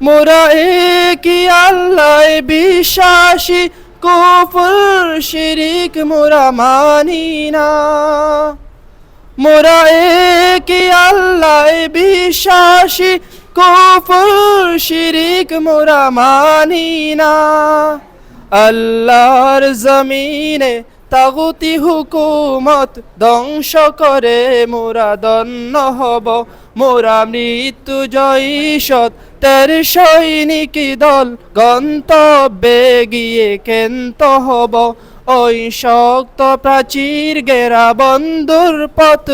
মোরা একই আল্লাহ বিশ্বাসী, কুফর শিরিক মোরা মানি না। মোরা একই আল্লাহ বিশ্বাসী, কুফর শিরিক মোরা মানি না। আল্লাহর জমিনে তাগুতি হুকুমত ধ্বংস করে মোরা ধন্য হব। মোরা মৃত্যু জয়ী সত্যের সৈনিক দল, গন্তব্যে গিয়ে ক্ষান্ত হব। ওই শক্ত প্রাচীর ঘেরা বন্ধুর পথ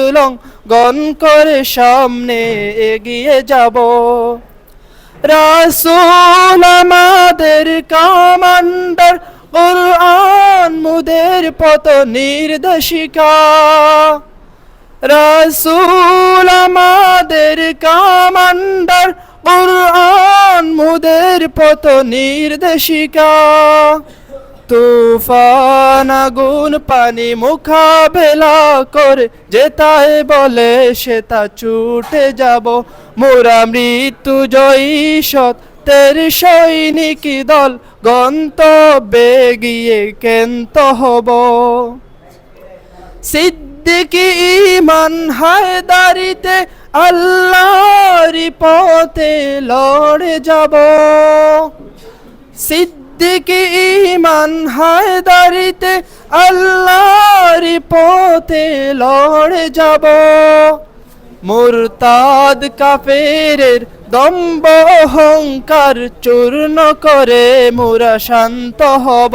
গন করে সামনে এগিয়ে যাব। রাসূল আমাদের কমান্ডার, কুরআন মুদের পথ নির্দেশিকা। রাসূল আমাদের কমান্ডার, কুরআন মুদের পথ নির্দেশিকা। তুফান আগুন পানি মোকাবেলা করে যেতায় বলে সে তা ছুটে যাব। মোরা মৃত্যু জয়ী সত্যের সৈনিক দল, গন্তব্যে গিয়ে ক্ষান্ত হব। সিদ্দিকী ঈমান হায়দারিতে আল্লাহর পথে লড়ে যাব। সিদ্দিকী ঈমান হায়দারিতে আল্লাহর পথে লড়ে যাব। মুরতাদ কাফেরের দম্ভ অহংকার চূর্ণ করে মোরা শান্ত হব।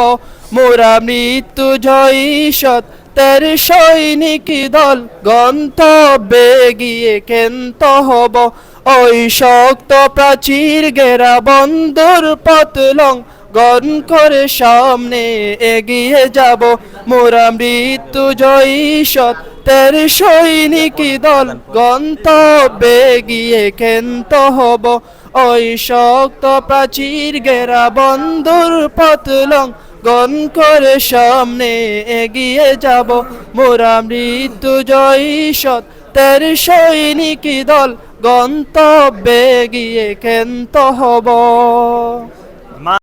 মোরা মৃত্যু জয়ী সত্যের সৈনিক দল, গন্তব্যে গিয়ে ক্ষান্ত হব। ওই শক্ত প্রাচীর ঘেরা বন্ধুর পথ গন করে সামনে এগিয়ে যাব। মোরা মৃত্যু জয়ী সত্যের সৈনিক দল, গন্তব্যে গিয়ে ক্ষান্ত হব। ওই শক্ত প্রাচীর ঘেরা বন্ধুর পথ গন করে সামনে এগিয়ে যাব। মোরা মৃত্যু জয়ী সত্যের সৈনিক দল, গন্তব্যে গিয়ে ক্ষান্ত হব।